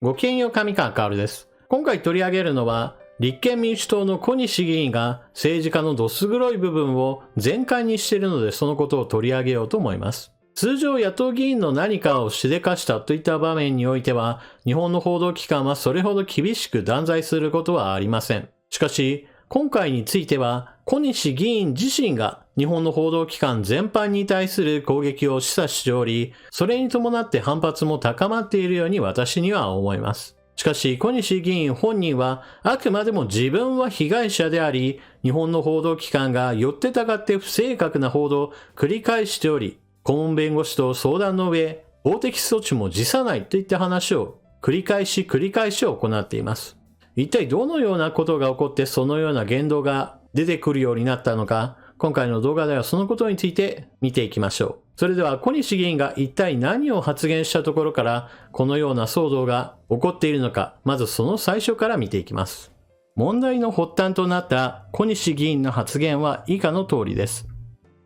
ごきげんよう、上川薫です。今回取り上げるのは、立憲民主党の小西議員が政治家のどす黒い部分を全開にしているので、そのことを取り上げようと思います。通常野党議員の何かをしでかしたといった場面においては、日本の報道機関はそれほど厳しく断罪することはありません。しかし、今回については、小西議員自身が日本の報道機関全般に対する攻撃を示唆しており、それに伴って反発も高まっているように私には思います。しかし、小西議員本人はあくまでも自分は被害者であり、日本の報道機関がよってたがって不正確な報道を繰り返しており、顧問弁護士と相談の上、法的措置も辞さないといった話を繰り返し行っています。一体どのようなことが起こってそのような言動が出てくるようになったのか、今回の動画ではそのことについて見ていきましょう。それでは小西議員が一体何を発言したところからこのような騒動が起こっているのか、まずその最初から見ていきます。問題の発端となった小西議員の発言は以下の通りです。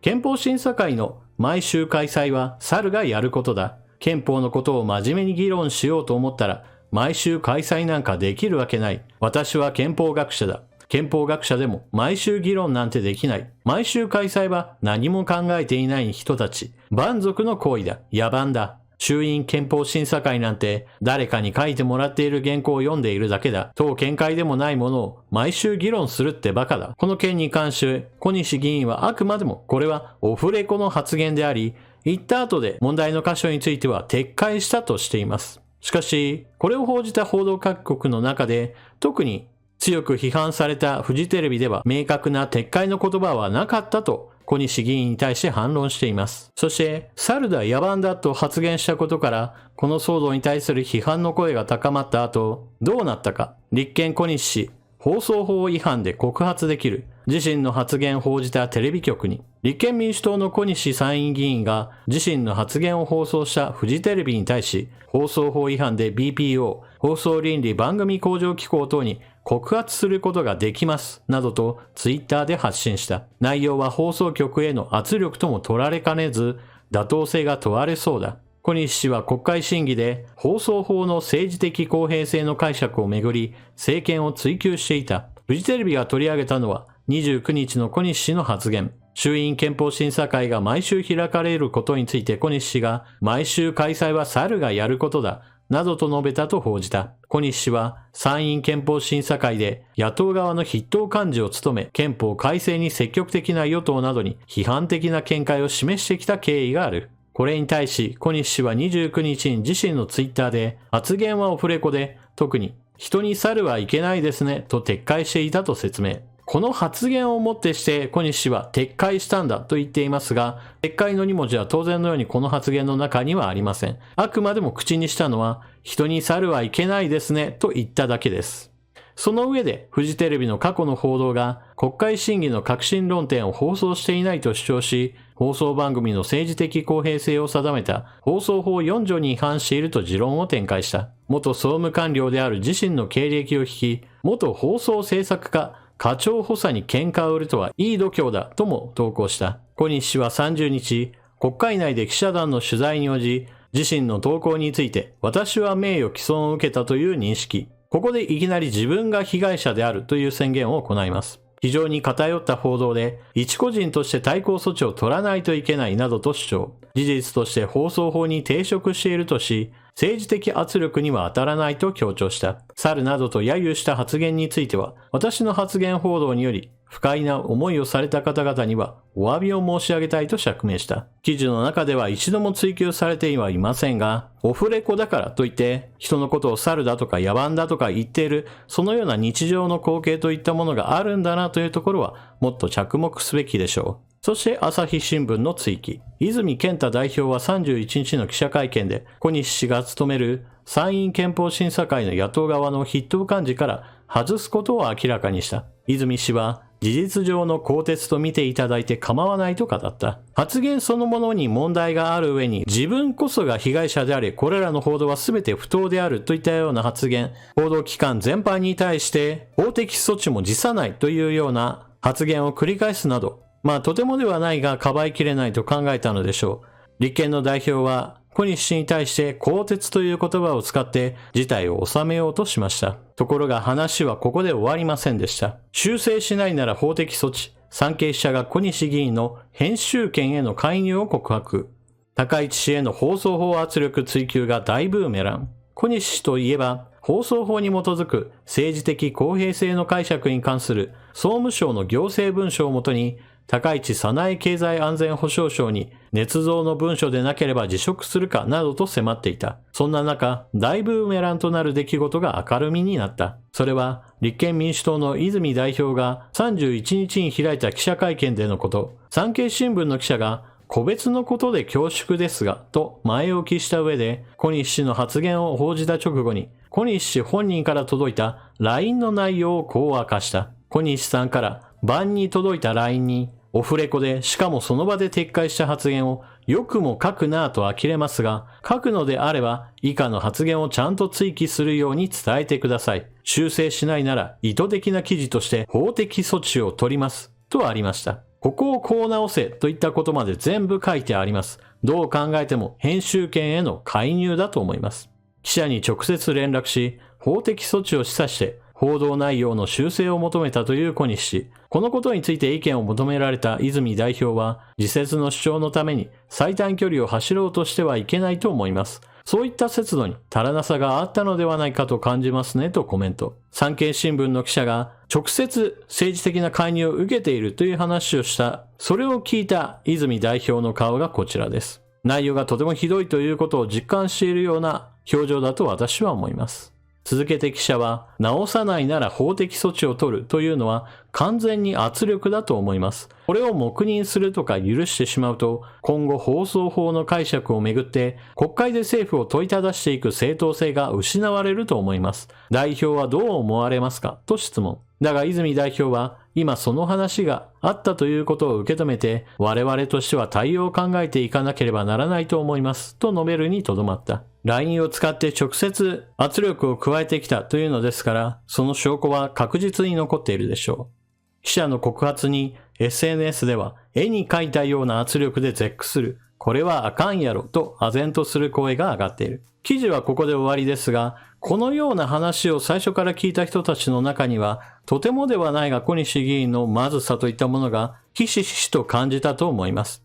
憲法審査会の毎週開催は猿がやることだ。憲法のことを真面目に議論しようと思ったら毎週開催なんかできるわけない。私は憲法学者だ。憲法学者でも毎週議論なんてできない。毎週開催は何も考えていない人たち。蛮族の行為だ。野蛮だ。衆院憲法審査会なんて誰かに書いてもらっている原稿を読んでいるだけだ。当見解でもないものを毎週議論するってバカだ。この件に関して小西議員はあくまでもこれはオフレコの発言であり、言った後で問題の箇所については撤回したとしています。しかし、これを報じた報道各国の中で特に強く批判されたフジテレビでは明確な撤回の言葉はなかったと小西議員に対して反論しています。そして、猿だ野蛮だと発言したことから、この騒動に対する批判の声が高まった後、どうなったか。立憲小西氏、放送法違反で告発できる。自身の発言を報じたテレビ局に、立憲民主党の小西参院議員が自身の発言を放送したフジテレビに対し、放送法違反で BPO、放送倫理番組向上機構等に告発することができます、などとツイッターで発信した。内容は放送局への圧力とも取られかねず、妥当性が問われそうだ。小西氏は国会審議で放送法の政治的公平性の解釈をめぐり、政権を追及していた。フジテレビが取り上げたのは29日の小西氏の発言。衆院憲法審査会が毎週開かれることについて小西氏が毎週開催は猿がやることだ。などと述べたと報じた。小西氏は参院憲法審査会で野党側の筆頭幹事を務め、憲法改正に積極的な与党などに批判的な見解を示してきた経緯がある。これに対し小西氏は29日に自身のツイッターで発言はオフレコで、特に人に猿はいけないですねと撤回していたと説明。この発言をもってして小西氏は撤回したんだと言っていますが、撤回の2文字は当然のようにこの発言の中にはありません。あくまでも口にしたのは、人に猿はいけないですねと言っただけです。その上で、フジテレビの過去の報道が国会審議の革新論点を放送していないと主張し、放送番組の政治的公平性を定めた放送法4条に違反していると持論を展開した。元総務官僚である自身の経歴を引き、元放送制作課課長補佐に喧嘩を売るとはいい度胸だとも投稿した。小西氏は30日、国会内で記者団の取材に応じ、自身の投稿について、私は名誉毀損を受けたという認識。ここでいきなり自分が被害者であるという宣言を行います。非常に偏った報道で、一個人として対抗措置を取らないといけないなどと主張。事実として放送法に抵触しているとし、政治的圧力には当たらないと強調した。猿などと揶揄した発言については、私の発言報道により不快な思いをされた方々にはお詫びを申し上げたいと釈明した。記事の中では一度も追及されてはいませんが、オフレコだからといって人のことを猿だとか野蛮だとか言っている、そのような日常の光景といったものがあるんだなというところはもっと着目すべきでしょう。そして朝日新聞の追記。泉健太代表は31日の記者会見で、小西氏が務める参院憲法審査会の野党側の筆頭幹事から外すことを明らかにした。泉氏は事実上の更迭と見ていただいて構わないと語った。発言そのものに問題がある上に自分こそが被害者であり、これらの報道は全て不当であるといったような発言、報道機関全般に対して法的措置も辞さないというような発言を繰り返すなど、とてもではないがかばいきれないと考えたのでしょう。立憲の代表は小西氏に対して更迭という言葉を使って事態を収めようとしました。ところが話はここで終わりませんでした。修正しないなら法的措置。産経支社が小西議員の編集権への介入を告白。高市氏への放送法圧力追及が大ブーメラン。小西氏といえば、放送法に基づく政治的公平性の解釈に関する総務省の行政文書をもとに、高市早苗経済安全保障省に捏造の文書でなければ辞職するかなどと迫っていた。そんな中、大ブーメランとなる出来事が明るみになった。それは、立憲民主党の泉代表が31日に開いた記者会見でのこと。産経新聞の記者が、個別のことで恐縮ですが、と前置きした上で、小西氏の発言を報じた直後に、小西氏本人から届いた LINE の内容をこう明かした。小西さんから晩に届いた LINE に、オフレコでしかもその場で撤回した発言をよくも書くなぁと呆れますが、書くのであれば以下の発言をちゃんと追記するように伝えてください。修正しないなら意図的な記事として法的措置を取ります。とありました。ここをこう直せといったことまで全部書いてあります。どう考えても編集権への介入だと思います。記者に直接連絡し、法的措置を示唆して報道内容の修正を求めたという小西氏。このことについて意見を求められた泉代表は、自説の主張のために最短距離を走ろうとしてはいけないと思います。そういった節度に足らなさがあったのではないかと感じますねとコメント。産経新聞の記者が直接政治的な介入を受けているという話をした。それを聞いた泉代表の顔がこちらです。内容がとてもひどいということを実感しているような表情だと私は思います。続けて記者は、直さないなら法的措置を取るというのは完全に圧力だと思います。これを黙認するとか許してしまうと、今後放送法の解釈をめぐって国会で政府を問いただしていく正当性が失われると思います。代表はどう思われますかと質問。だが泉代表は、今その話があったということを受け止めて、我々としては対応を考えていかなければならないと思いますと述べるにとどまった。LINE を使って直接圧力を加えてきたというのですから、その証拠は確実に残っているでしょう。記者の告発に SNS では絵に描いたような圧力で絶句する。これはあかんやろと唖然とする声が上がっている。記事はここで終わりですが、このような話を最初から聞いた人たちの中には、とてもではないが小西議員のまずさといったものがひしひしと感じたと思います。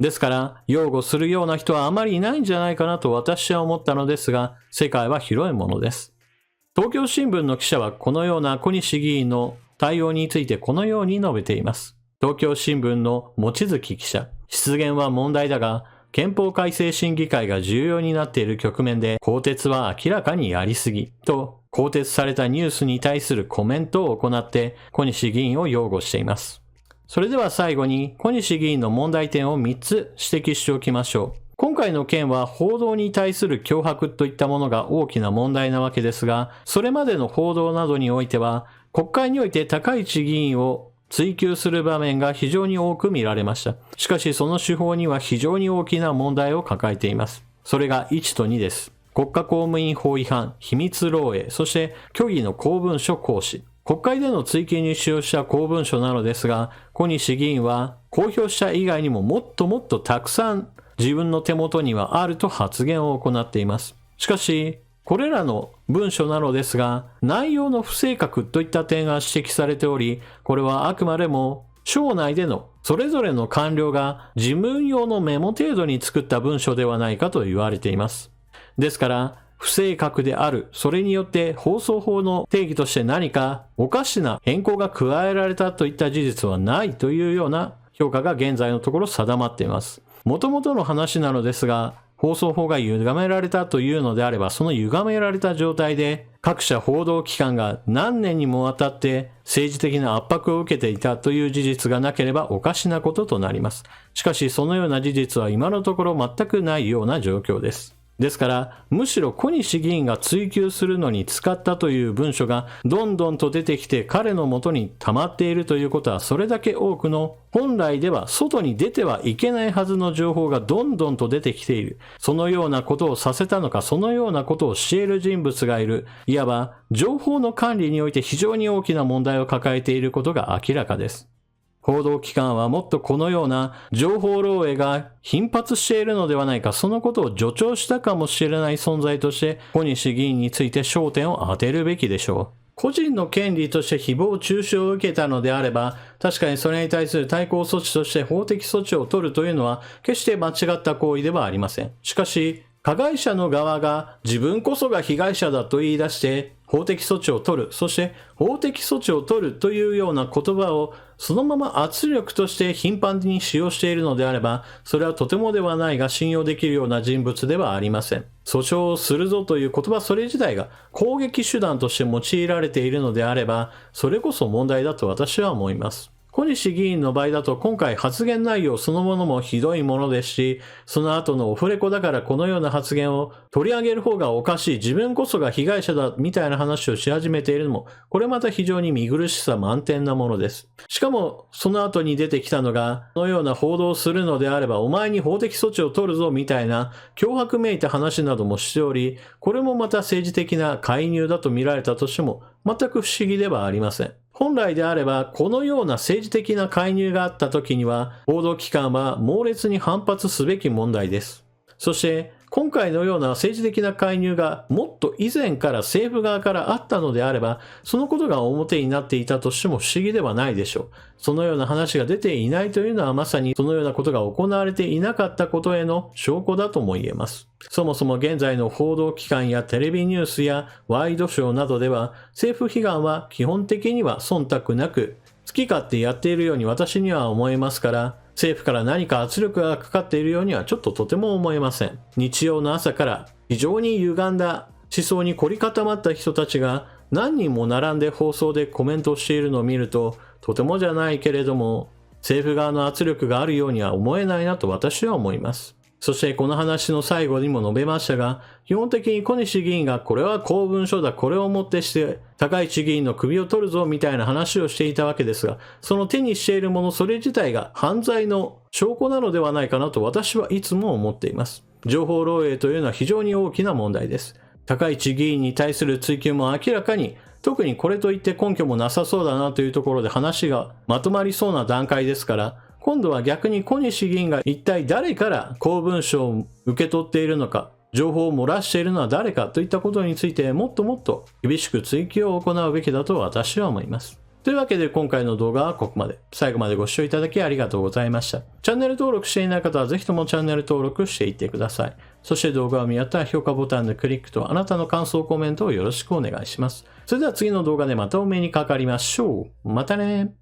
ですから、擁護するような人はあまりいないんじゃないかなと私は思ったのですが、世界は広いものです。東京新聞の記者はこのような小西議員の対応についてこのように述べています。東京新聞の望月記者、失言は問題だが、憲法改正審議会が重要になっている局面で更迭は明らかにやりすぎと更迭されたニュースに対するコメントを行って小西議員を擁護しています。それでは最後に小西議員の問題点を3つ指摘しておきましょう。今回の件は報道に対する脅迫といったものが大きな問題なわけですが、それまでの報道などにおいては国会において高市議員を追及する場面が非常に多く見られました。しかしその手法には非常に大きな問題を抱えています。それが1と2です。国家公務員法違反、秘密漏洩、そして虚偽の公文書行使。国会での追及に使用した公文書なのですが、小西議員は公表した以外にももっともっとたくさん自分の手元にはあると発言を行っています。しかし、これらの文書なのですが、内容の不正確といった点が指摘されており、これはあくまでも省内でのそれぞれの官僚が事務用のメモ程度に作った文書ではないかと言われています。ですから、不正確である、それによって放送法の定義として何かおかしな変更が加えられたといった事実はないというような評価が現在のところ定まっています。元々の話なのですが、放送法が歪められたというのであれば、その歪められた状態で各社報道機関が何年にもわたって政治的な圧迫を受けていたという事実がなければおかしなこととなります。しかしそのような事実は今のところ全くないような状況です。ですから、むしろ小西議員が追及するのに使ったという文書がどんどんと出てきて彼の元に溜まっているということはそれだけ多くの本来では外に出てはいけないはずの情報がどんどんと出てきている。そのようなことをさせたのか、そのようなことを教える人物がいる。いわば情報の管理において非常に大きな問題を抱えていることが明らかです。報道機関はもっとこのような情報漏洩が頻発しているのではないか、そのことを助長したかもしれない存在として、小西議員について焦点を当てるべきでしょう。個人の権利として誹謗中傷を受けたのであれば、確かにそれに対する対抗措置として法的措置を取るというのは決して間違った行為ではありません。しかし、加害者の側が自分こそが被害者だと言い出して法的措置を取る、そして法的措置を取るというような言葉をそのまま圧力として頻繁に使用しているのであれば、それはとてもではないが信用できるような人物ではありません。訴訟をするぞという言葉それ自体が攻撃手段として用いられているのであれば、それこそ問題だと私は思います。小西議員の場合だと今回発言内容そのものもひどいものですし、その後のオフレコだからこのような発言を取り上げる方がおかしい、自分こそが被害者だみたいな話をし始めているのも、これまた非常に見苦しさ満点なものです。しかもその後に出てきたのが、このような報道をするのであればお前に法的措置を取るぞみたいな脅迫めいた話などもしており、これもまた政治的な介入だと見られたとしても全く不思議ではありません。本来であれば、このような政治的な介入があった時には、報道機関は猛烈に反発すべき問題です。そして、今回のような政治的な介入がもっと以前から政府側からあったのであれば、そのことが表になっていたとしても不思議ではないでしょう。そのような話が出ていないというのはまさにそのようなことが行われていなかったことへの証拠だとも言えます。そもそも現在の報道機関やテレビニュースやワイドショーなどでは政府批判は基本的には忖度なく好き勝手やっているように私には思えますから、政府から何か圧力がかかっているようにはちょっととても思えません。日曜の朝から非常に歪んだ思想に凝り固まった人たちが何人も並んで放送でコメントをしているのを見ると、とてもじゃないけれども政府側の圧力があるようには思えないなと私は思います。そしてこの話の最後にも述べましたが、基本的に小西議員がこれは公文書だ、これをもってして高市議員の首を取るぞみたいな話をしていたわけですが、その手にしているものそれ自体が犯罪の証拠なのではないかなと私はいつも思っています。情報漏洩というのは非常に大きな問題です。高市議員に対する追及も明らかに特にこれといって根拠もなさそうだなというところで話がまとまりそうな段階ですから、今度は逆に小西議員が一体誰から公文書を受け取っているのか、情報を漏らしているのは誰かといったことについてもっともっと厳しく追及を行うべきだと私は思います。というわけで今回の動画はここまで。最後までご視聴いただきありがとうございました。チャンネル登録していない方はぜひともチャンネル登録していってください。そして動画を見合ったら評価ボタンのクリックとあなたの感想コメントをよろしくお願いします。それでは次の動画でまたお目にかかりましょう。またね。